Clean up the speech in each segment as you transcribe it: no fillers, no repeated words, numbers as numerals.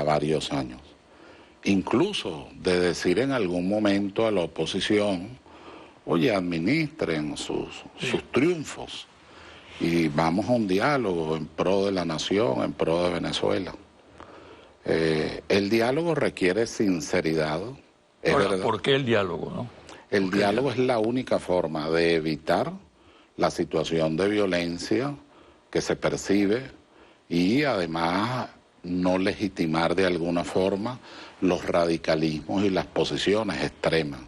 varios años. Incluso de decir en algún momento a la oposición, oye, administren sus triunfos y vamos a un diálogo en pro de la nación, en pro de Venezuela. El diálogo requiere sinceridad. Ahora, ¿por qué el diálogo, no? El diálogo es la única forma de evitar la situación de violencia que se percibe y además no legitimar de alguna forma los radicalismos y las posiciones extremas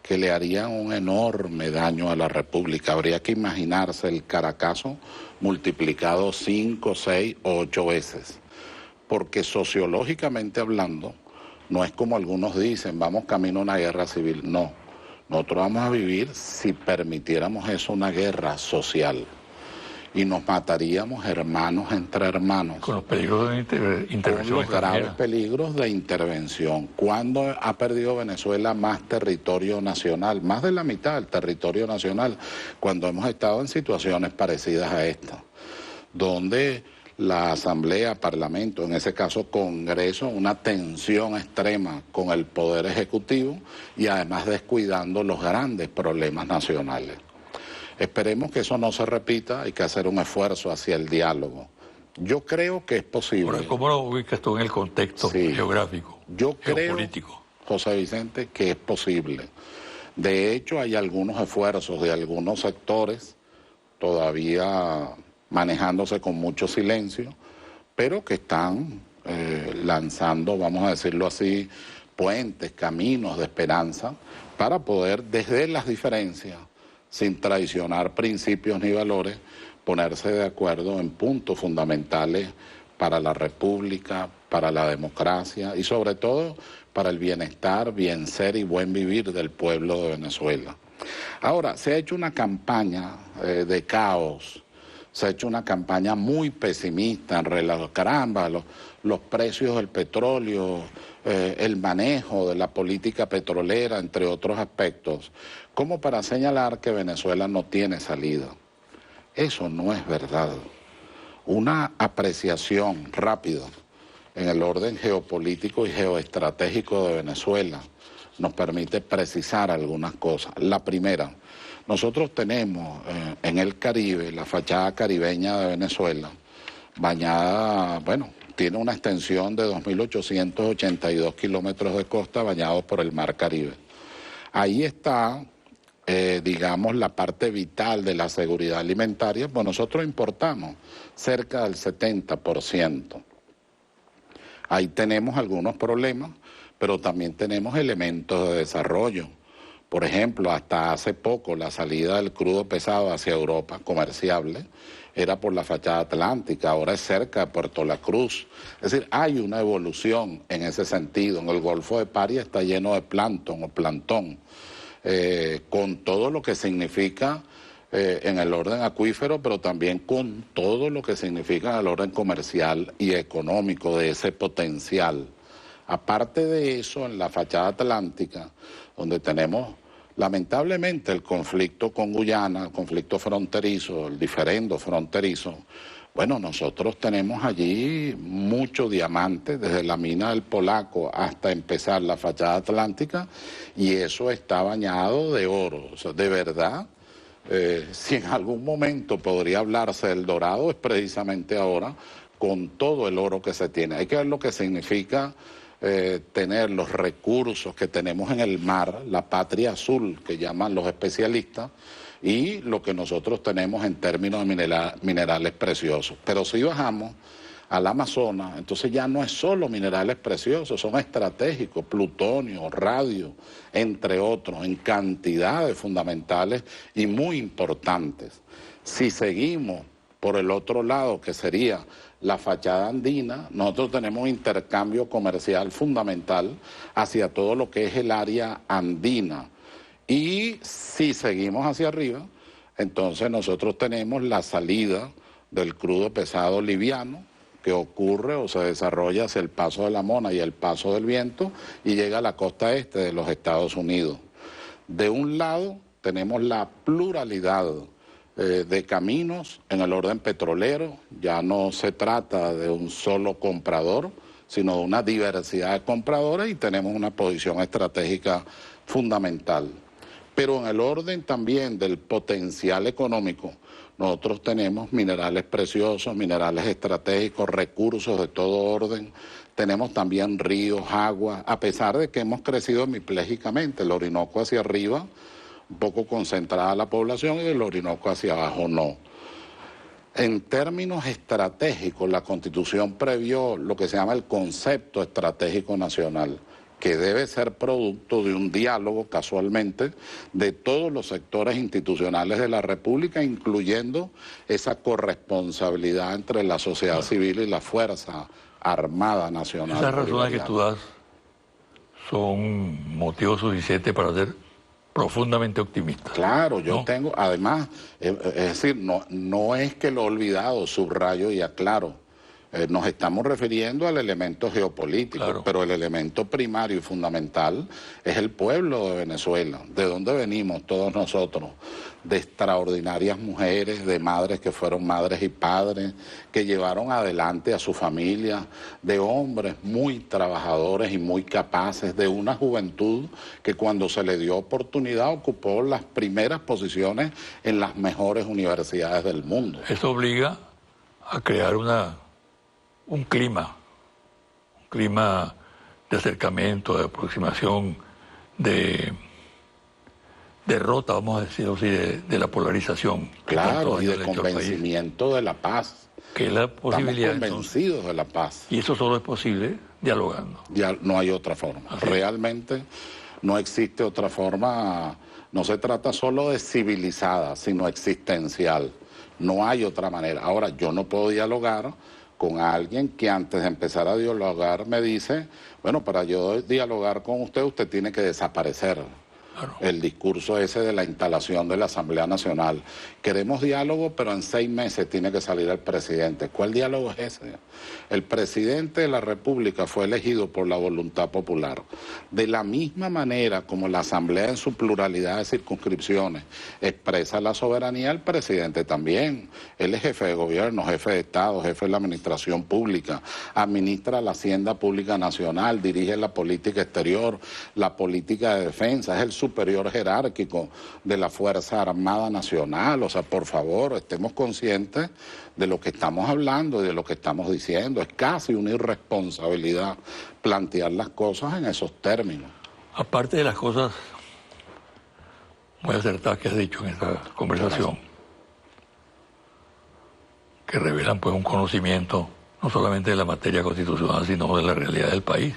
que le harían un enorme daño a la República. Habría que imaginarse el Caracazo multiplicado 5, 6 o 8 veces, porque sociológicamente hablando, no es como algunos dicen, vamos camino a una guerra civil, no. Nosotros vamos a vivir, si permitiéramos eso, una guerra social. Y nos mataríamos hermanos entre hermanos. Con los peligros de intervención. Con los graves peligros de intervención. ¿Cuándo ha perdido Venezuela más territorio nacional? Más de la mitad del territorio nacional, cuando hemos estado en situaciones parecidas a esta, donde la Asamblea, Parlamento, en ese caso Congreso, una tensión extrema con el Poder Ejecutivo y además descuidando los grandes problemas nacionales. Esperemos que eso no se repita, hay que hacer un esfuerzo hacia el diálogo. Yo creo que es posible. Ahora, ¿cómo lo ubicas tú en el contexto geográfico, geopolítico? Creo, José Vicente, que es posible. De hecho, hay algunos esfuerzos de algunos sectores todavía manejándose con mucho silencio, pero que están lanzando, vamos a decirlo así, puentes, caminos de esperanza para poder, desde las diferencias, sin traicionar principios ni valores, ponerse de acuerdo en puntos fundamentales para la República, para la democracia y sobre todo para el bienestar, bien ser y buen vivir del pueblo de Venezuela. Ahora, se ha hecho una campaña de caos, se ha hecho una campaña muy pesimista en relación, caramba, los precios del petróleo, el manejo de la política petrolera, entre otros aspectos, como para señalar que Venezuela no tiene salida. Eso no es verdad. Una apreciación rápida en el orden geopolítico y geoestratégico de Venezuela nos permite precisar algunas cosas. La primera, nosotros tenemos en el Caribe, la fachada caribeña de Venezuela, bañada, bueno, tiene una extensión de 2.882 kilómetros de costa bañados por el Mar Caribe. Ahí está, digamos, la parte vital de la seguridad alimentaria, pues nosotros importamos cerca del 70%. Ahí tenemos algunos problemas, pero también tenemos elementos de desarrollo. Por ejemplo, hasta hace poco la salida del crudo pesado hacia Europa, comerciable, era por la fachada atlántica, ahora es cerca de Puerto La Cruz. Es decir, hay una evolución en ese sentido. En el Golfo de Paria está lleno de plancton o plantón, con todo lo que significa en el orden acuífero, pero también con todo lo que significa en el orden comercial y económico de ese potencial. Aparte de eso, en la fachada atlántica, donde tenemos lamentablemente el conflicto con Guyana, el conflicto fronterizo, el diferendo fronterizo, bueno, nosotros tenemos allí mucho diamante, desde la mina del Polaco hasta empezar la fachada atlántica, y eso está bañado de oro. O sea, de verdad, si en algún momento podría hablarse del Dorado, es precisamente ahora, con todo el oro que se tiene. Hay que ver lo que significa tener los recursos que tenemos en el mar, la patria azul que llaman los especialistas, y lo que nosotros tenemos en términos de minerales preciosos. Pero si bajamos al Amazonas, entonces ya no es solo minerales preciosos, son estratégicos, plutonio, radio, entre otros, en cantidades fundamentales y muy importantes. Si seguimos por el otro lado, que sería la fachada andina, nosotros tenemos un intercambio comercial fundamental hacia todo lo que es el área andina. Y si seguimos hacia arriba, entonces nosotros tenemos la salida del crudo pesado liviano, que ocurre o se desarrolla hacia el Paso de la Mona y el Paso del Viento, y llega a la costa este de los Estados Unidos. De un lado tenemos la pluralidad de caminos en el orden petrolero, ya no se trata de un solo comprador, sino de una diversidad de compradores y tenemos una posición estratégica fundamental. Pero en el orden también del potencial económico, nosotros tenemos minerales preciosos, minerales estratégicos, recursos de todo orden, tenemos también ríos, agua, a pesar de que hemos crecido hemiplégicamente, el Orinoco hacia arriba, un poco concentrada la población, y el Orinoco hacia abajo no. En términos estratégicos, la Constitución previó lo que se llama el concepto estratégico nacional, que debe ser producto de un diálogo, casualmente, de todos los sectores institucionales de la República, incluyendo esa corresponsabilidad entre la sociedad civil y la Fuerza Armada Nacional. Esas razones que tú das son motivos suficientes para ser profundamente optimista. Claro, yo tengo, además, es decir, no es que lo he olvidado, subrayo y aclaro. Nos estamos refiriendo al elemento geopolítico, claro, pero el elemento primario y fundamental es el pueblo de Venezuela, de donde venimos todos nosotros, de extraordinarias mujeres, de madres que fueron madres y padres, que llevaron adelante a su familia, de hombres muy trabajadores y muy capaces, de una juventud que cuando se le dio oportunidad ocupó las primeras posiciones en las mejores universidades del mundo. Eso obliga a crear un clima de acercamiento, de aproximación, de derrota, vamos a decirlo así, de la polarización. Claro, y de convencimiento de la paz. Que es la posibilidad. Estamos convencidos de la paz. Y eso solo es posible dialogando. Ya no hay otra forma. Realmente no existe otra forma. No se trata solo de civilizada, sino existencial. No hay otra manera. Ahora, yo no puedo dialogar con alguien que antes de empezar a dialogar me dice, bueno, para yo dialogar con usted, usted tiene que desaparecer. Claro. El discurso ese de la instalación de la Asamblea Nacional. Queremos diálogo, pero en 6 meses tiene que salir el presidente. ¿Cuál diálogo es ese? El presidente de la República fue elegido por la voluntad popular. De la misma manera como la Asamblea en su pluralidad de circunscripciones expresa la soberanía, el presidente también. Él es jefe de gobierno, jefe de Estado, jefe de la administración pública, administra la Hacienda Pública Nacional, dirige la política exterior, la política de defensa, es el superior jerárquico de la Fuerza Armada Nacional. O sea, por favor, estemos conscientes de lo que estamos hablando y de lo que estamos diciendo. Es casi una irresponsabilidad plantear las cosas en esos términos. Aparte de las cosas muy acertadas que has dicho en esta conversación, que revelan pues un conocimiento no solamente de la materia constitucional, sino de la realidad del país.